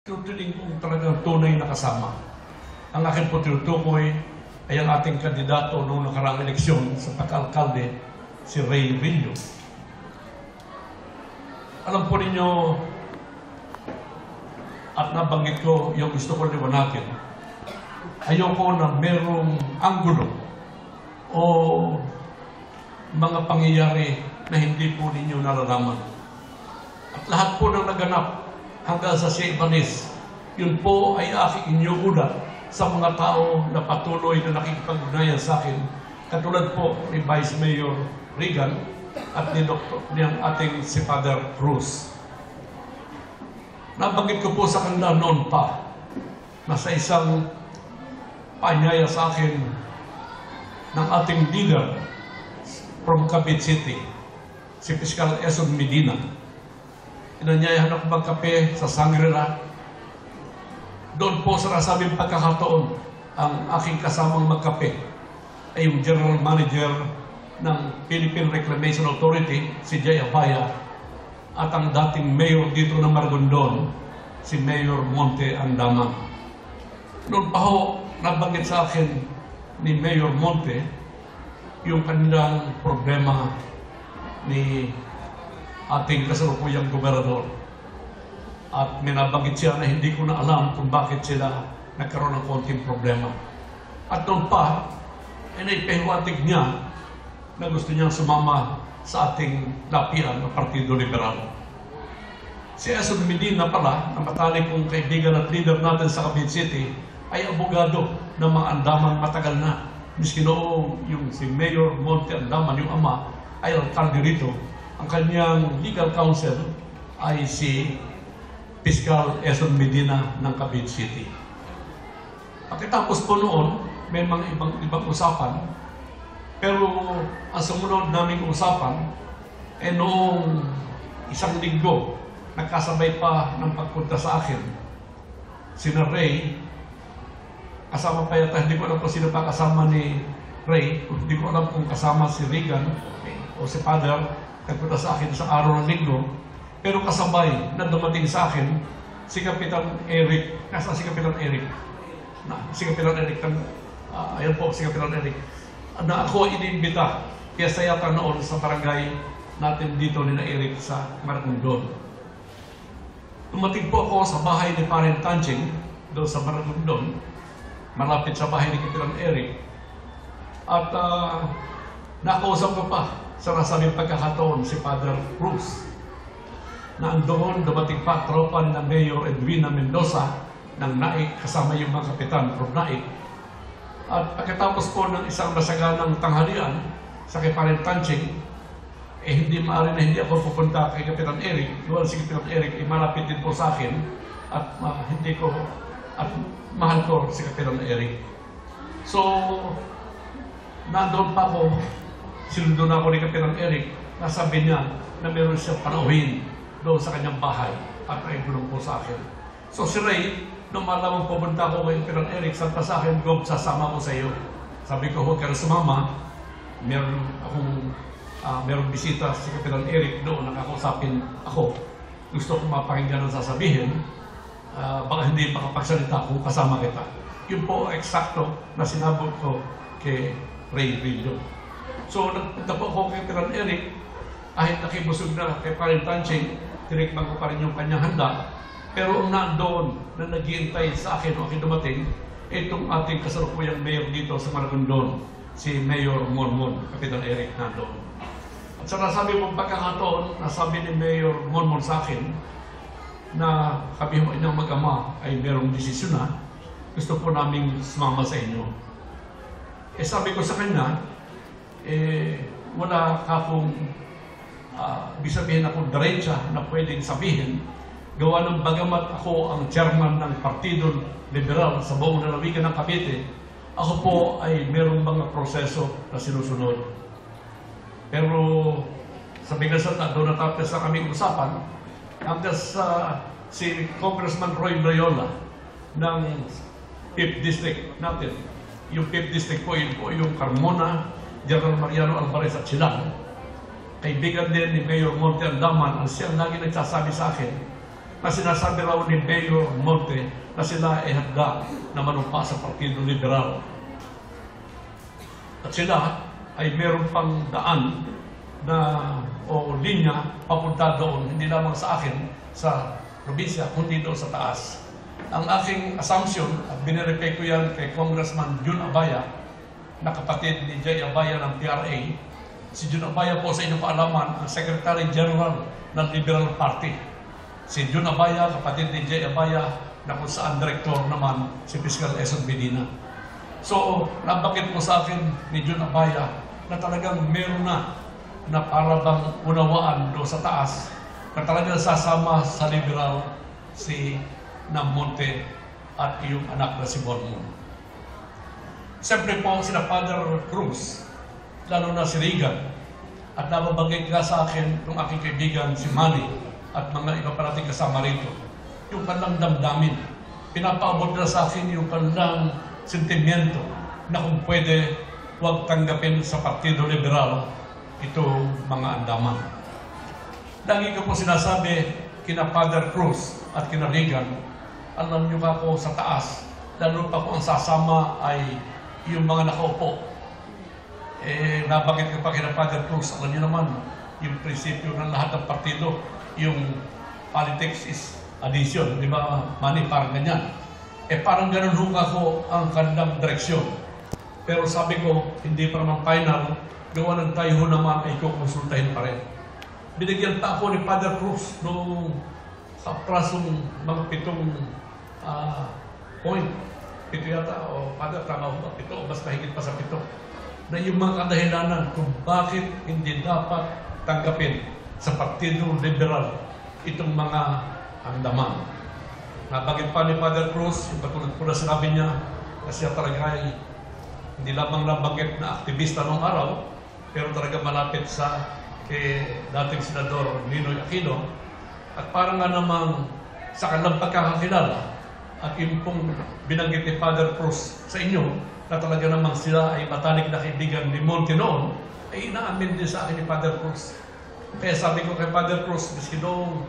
Tutuling kong talagang tunay na kasama. Ang akin po tinutukoy ay ang ating kandidato noong nakaraang eleksyon sa pagka-alkalde, si Ray Villo. Alam po ninyo, at nabanggit ko yung gusto ko liwanagin, ayoko na merong anggulo o mga pangyayari na hindi po ninyo nararaman. At lahat po ng naganap hanggang sa Ibanez, yun po ay aking inyuulat sa mga tao na patuloy na nakikipag-ugnayan sa akin, katulad po ni Vice Mayor Regan at ni ating si Father Cruz. Nabanggit ko po sa kanila noon pa na sa isang paanyaya sa akin ng ating leader from Cavite City, si Fiscal Eson Medina. Inanyayahan ako magkape sa Sangrila. Doon po sa nasabing pagkakataon, ang aking kasamang magkape ay yung General Manager ng Philippine Reclamation Authority, si Jay Abaya, at ang dating mayor dito ng Maragondon, si Mayor Monte Andaman. Noon pa ho, nabanggit sa akin ni Mayor Monte yung kanilang problema ni ating kasalukuyang gobernador. At may nabanggit siya na hindi ko na alam kung bakit sila nagkaroon ng konting problema. At noon pa, naipahiwatig niya na gusto niyang sumama sa ating lapian ng Partido Liberal. Si Eson Medina pala, na matalik kong kaibigan at leader natin sa Cavite City, ay abogado ng mga Andaman matagal na. Miski noong yung si Mayor Monte Andaman, yung ama, ay alkalde rito. Ang kanyang legal counsel ay si Fiscal Eson Medina ng Cavite City. Pagkatapos po noon, may mga ibang usapan. Pero ang sumunod naming usapan, noong isang linggo, nagkasabay pa ng pagpunta sa akin, sina Ray, kasama pa yata, hindi ko alam kung sino pa kasama ni Ray, hindi ko alam kung kasama si Regan o si Father, nagpunta sa akin sa araw ng linggo, pero kasabay na dumating sa akin si Kapitan Eric. Nasa si Kapitan Eric? Si Kapitan Eric, ayan po, si Kapitan Eric, na ako inimbita, kaya yata noon sa barangay natin dito ni na Eric sa Maragondon. Dumating po ako sa bahay ni Parent Tanching, doon sa Maragondon, malapit sa bahay ni Kapitan Eric, at nakausap ko pa sa nasabing pagkakataon si Father Cruz, na andoon dumating pa tropa ng Mayor Edwina Mendoza ng NAIC kasama yung mga kapitan from NAIC. At pagkatapos po ng isang masaganang tanghalian sa kay Parent Tanching, hindi maaari na hindi ako pupunta kay Kapitan Eric. Iwan si Kapitan Eric, malapit din po sa akin at mahal ko si Kapitan Eric. So, nandoon pa ako, sinundo na ako ni Kapitan Eric, nasabi niya na meron siyang panauhin doon sa kanyang bahay at naibulong po sa akin. So si Ray, nung malamang pumunta ako kay Kapitan Eric, sabi sa akin, Gob, sasama ko sa iyo. Sabi ko, huwag ka na sumama. Meron bisita si Kapitan Eric doon, nakakausapin ako. Gusto ko mapakinggan ang sasabihin, baka hindi makapagsalita kung kasama kita. Yun po eksakto na sinabot ko kay Ray Villo. So, nagpunta po ako kay Kapitan Eric, kahit nakibusog na kay Parent Tanching, tinigman ko pa rin yung kanyang handa. Pero ang nandoon na nag-iintay sa akin o aking dumating, itong ating kasalukuyang mayor dito sa Maragondon, si Mayor Monmon, Kapitan Eric nandoon. At sa nasabi mong pagkakataon, nasabi ni Mayor Monmon sa akin na kami mo inyong mag-ama ay merong desisyon na gusto po naming sumama sa inyo. Sabi ko sa kanya, wala ka kung sabihin ako diretsa na pwedeng sabihin, gawa ng bagamat ako ang chairman ng Partido Liberal sa buong lalawigan ng Cavite, ako po ay merong mga proseso na sinusunod. Pero sa bigasat doon natapos na kaming usapan, hanggang sa si Congressman Roy Loyola ng 5th District natin. Yung 5th District po, yun po yung Carmona, General Mariano Alvarez at Silang. Kaibigan din ni Mayor Monte Andaman, ang siyang lagi nagsasabi sa akin na sinasabi raw ni Mayor Monte na sila ay handa na manumpa sa Partido Liberal. At sila ay meron pang daan na o linya papunta doon, hindi lamang sa akin, sa probinsya, kundi doon sa taas. Ang aking assumption, at binirepay ko yan kay Congressman Jun Abaya, na kapatid ni Jay Abaya ng PRA. Si Jun Abaya po, sa inyong kaalaman, ang Secretary General ng Liberal Party. Si Jun Abaya, kapatid ni Jay Abaya, na kung saan director naman si Fiscal Eson Medina. So, nabakit po sa akin ni Jun Abaya na talagang meron na para bang unawaan doon sa taas, na talagang sasama sa liberal si Monte at yung anak na si Bonmon. Siyempre po, sina Father Cruz, lalo na si Regan, at nababanggit nga sa akin itong aking kaibigan si Manny at mga iba pa nating kasama rito, yung kanilang damdamin. Pinapaabot na sa akin yung kanilang sentimiento na kung pwede, huwag tanggapin sa Partido Liberal itong mga andaman. Lagi ko po sinasabi kina Father Cruz at kina Regan, alam nyo ba po sa taas, lalo pa po ang sasama ay yung mga nakaupo. Nabakit ko pa kina Father Cruz, alam nyo naman, yung prinsipyo ng lahat ng partido, yung politics is addition, di ba, Manny, parang ganyan. Parang ganun ho ako ang kanilang direksyon. Pero sabi ko, hindi pa naman final, gawa ng tayo ho naman ay kukonsultahin pa rin. Binigyan pa ako ni Father Cruz noong sa prasong mga 7 point. 7 yata, o Father, tama ho ba? 7 o basta higit pa sa 7. Na yung mga kadahilanan kung bakit hindi dapat tanggapin sa Partido Liberal itong mga andaman. Nabagit pa ni Father Cruz, yung patulad po na sinabi niya, kasi talaga ay hindi lamang nabanggit na aktivista noong araw, pero talaga malapit sa dating Senador Ninoy Aquino. At parang nga namang sa kanilang pagkakakilala at yung pong binanggit ni Father Cruz sa inyo, na talaga namang sila ay matalik na kaibigan ni Monte noon, ay inaamin din sa akin ni Father Cruz. Kaya sabi ko kay Father Cruz, miski noong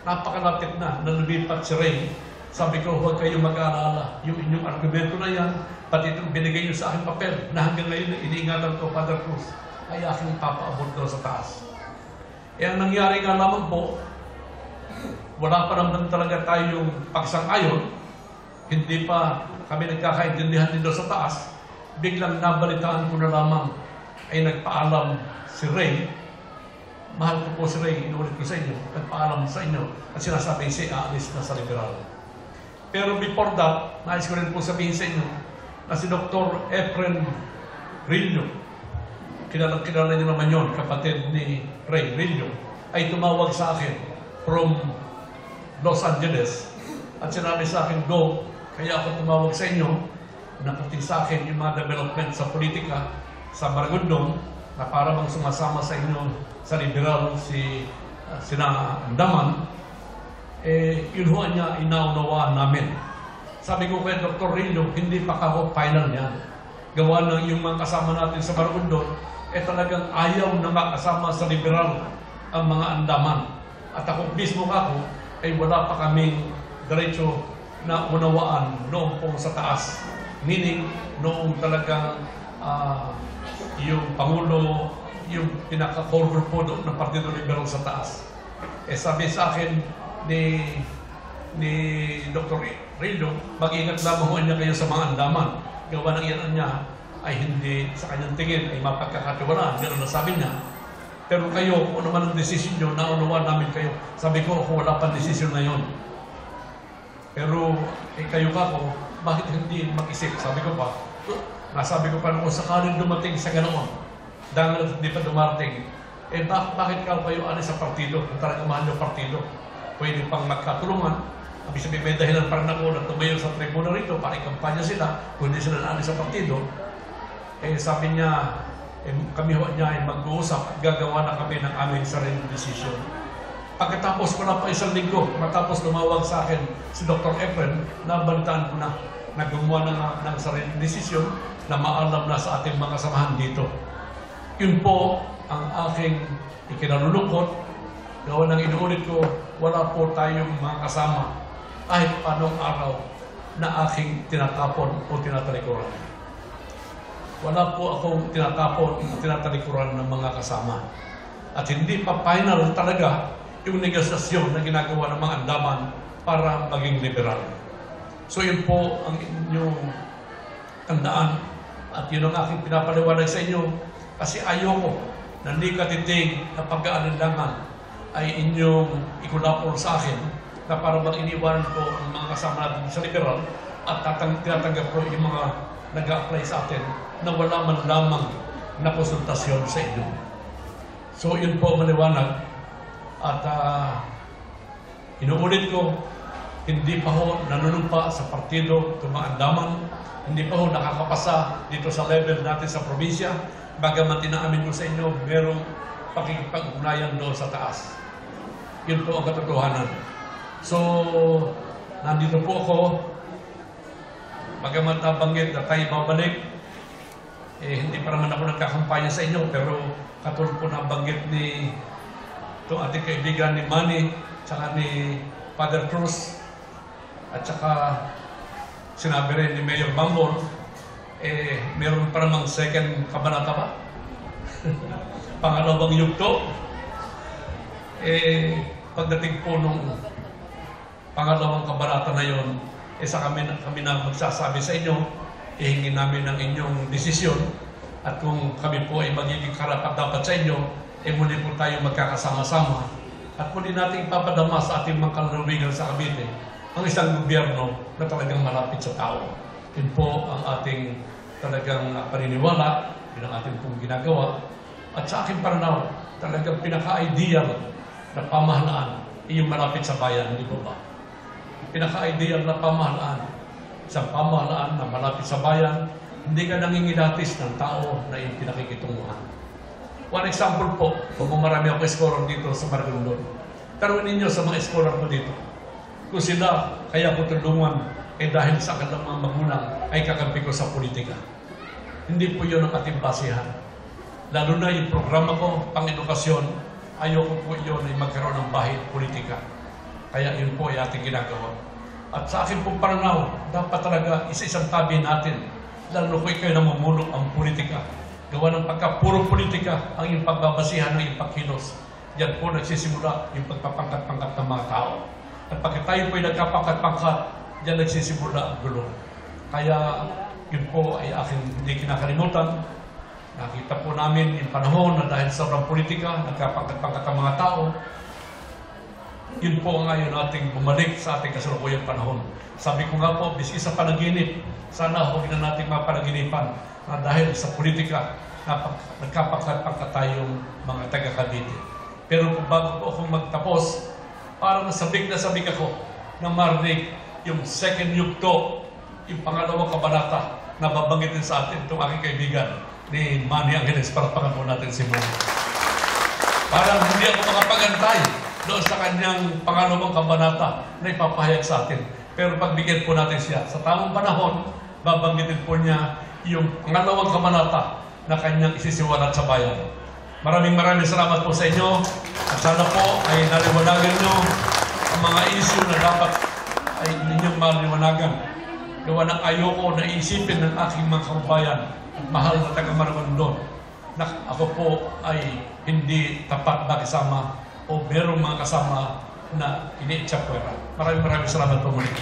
napakalapit na lumipat si Ray, sabi ko, huwag kayong mag-aalala. Yung inyong argumento na yan, pati itong binigay nyo sa aking papel, na hanggang ngayon iniingatan ko, Father Cruz, ay aking papaabot doon sa taas. Ang nangyari nga lamang po, wala pa naman talaga tayong pagsang-ayon, hindi pa kami nagkakaintindihan din doon sa taas, biglang nabalitaan ko na lamang ay nagpaalam si Ray. Mahal ko po si Ray, inulit ko sa inyo, nagpaalam sa inyo at sinasabi siya aalis na sa liberal. Pero before that, nais ko rin po sabihin sa inyo na si Dr. Efren Rillo, kilala niyo naman yun, kapatid ni Ray Rillo, ay tumawag sa akin from Los Angeles at sinabi sa akin, go, kaya ako tumawag sa inyo, nakating sa akin yung mga development sa politika sa Maragondon na para bang sumasama sa inyo sa liberal sina Andaman, yun ho niya inaunawaan namin. Sabi ko kay Dr. Rillo, hindi pa ako final niyan. Gawa ng yung mga kasama natin sa Maragondon, talagang ayaw na makasama sa liberal ang mga Andaman. At ako mismo ako, ay wala pa kaming diretso na unawaan noong po sa taas. Meaning, noong talagang yung Pangulo, yung pinaka-core group po doon ng Partido Liberal sa taas. Sabi sa akin ni Dr. Rillo, mag-ingat lamang ho niya kayo sa mga Andaman. Gawa ng iyan niya ay hindi sa kanyang tingin ay mapagkakatiwalaan. Ganun na sabi niya. Pero kayo, kung ano man ang desisyon nyo, naunawaan namin kayo. Sabi ko, kung wala pang desisyon na yon. Pero kayo ka ko, bakit hindi mag-isip? Sabi ko pa, nasabi ko pa kung sakaling dumating sa ganoon, dahil hindi pa dumarating, bakit kayo alis sa partido? Kung talaga mahal yung partido, pwede pang magkatulungan. Abi sabi, may dahilan parang ako na tumayo sa tribuna rito, pakikampanya sila, kung hindi sila naalis sa partido. Sabi niya, kami niya ay mag-uusap at gagawa na kami ng aming sariling desisyon. Pagkatapos ko na pa 1 linggo, matapos lumawag sa akin si Dr. Efren, nabalitaan ko na gumawa ng sariling desisyon na maalam na sa ating mga samahan dito. Yun po ang aking ikinalulungkot. Gawa ng inuulit ko, wala po tayong mga kasama kahit anong araw na aking tinatapon o tinatalikuran. Wala po akong tinatapon o tinatalikuran ng mga kasama. At hindi pa final talaga yung negosasyon na ginagawa ng mga andaman para maging liberal. So yun po ang inyong tandaan at yun ang aking pinapaliwanag sa inyo kasi ayoko na hindi katitig na pag-aalinlangan ay inyong ikulapor sa akin na para bang iniwanan ko ang mga kasama natin sa liberal at tinatanggap ko yung mga nag-a-apply sa atin na wala man lamang na konsultasyon sa inyo. So yun po maliwanag at inuulit ko, hindi pa ho nanunumpa sa partido tumaandaman, hindi pa ho nakakapasa dito sa level natin sa probinsya, bagamat inaamin ko sa inyo, merong pakikipag-ugnayan doon sa taas. Yun po ang katotohanan. So, nandito po ako, bagamat nabanggit na tayo babalik, hindi pa naman ako nagkakampanya sa inyo, pero katulad po nabanggit ni itong ating kaibigan ni Manny, tsaka ni Father Cruz, at saka sinabi rin ni Mayor Bambol, meron pa namang second kabanata ba? Pangalawang yugto. Pagdating po nung pangalawang kabanata na yon, sa kami na magsasabi sa inyo, ihingi namin ang inyong desisyon at kung kami po ay magiging karapat-dapat sa inyo, muli po tayo magkakasama-sama at muli natin ipapadama sa ating mga kalalawigan sa Cavite ang isang gobyerno na talagang malapit sa tao. Yun po ang ating talagang paniniwala, yun ang ating pong ginagawa. At sa aking pananaw, talagang pinaka-ideal na pamahalaan yung malapit sa bayan, hindi po ba? Pinaka-ideal na pamahalaan, isang pamahalaan na malapit sa bayan, hindi ka nangingidatis ng tao na yung pinakikitunguhan. One example po, kung marami ako scholar dito sa Maragondon, taruin ninyo sa mga scholar ko dito, kung sila kaya ko tulungan dahil sa kanilang mga magulang ay kakampi ko sa politika. Hindi po yun ang ating basihan. Lalo na yung programa ko, pang-edukasyon, ayoko po yun ay magkaroon ng bahid politika. Kaya yun po ay ating ginagawa. At sa akin pong pananaw, dapat talaga isa-isang tabi natin, lalo ko kayo namumuno ang politika. Gawa ng pagka-puro politika ang yung pagbabasihan ng yung pagkilos. Diyan po nagsisimula yung pagpapangkat-pangkat ng mga tao. At pagka tayo po ay nagkapangkat-pangkat, diyan nagsisimula ang gulo. Kaya yun po ay aking hindi kinakalimutan. Nakita po namin yung panahon na dahil sa sobrang politika, nagkapangkat-pangkat ang mga tao. Yun po ang ngayon nating bumalik sa ating kasalukuyang panahon. Sabi ko nga po, biski sa panaginip, sana huwag na nating mapanaginipan na dahil sa politika, nagkapangkat-pangkat tayong mga taga-Cavite. Pero kung bago po akong magtapos, parang nasabik ako na marinig yung second yugto, yung pangalawang kabanata na babanggitin sa atin itong aking kaibigan ni Manny Angeles. Parapakan po natin si Manny. Parang hindi ako makapagantay doon sa kanyang pangalawang kabanata na ipapahayag sa atin. Pero pagbigyan po natin siya, sa tamang panahon, babanggitin po niya yung pangalawang kabanata na kanyang isisiwalat sa bayan. Maraming salamat po sa inyo at sana po ay naliwanagan nyo ang mga issue na dapat ay ninyong maliwanagan. Gawa ng ayoko na isipin ng aking mga kababayan at mahal na taga-Maragondon na ako po ay hindi tapat na kasama o merong mga kasama na iniitsapwera. Maraming salamat po muli.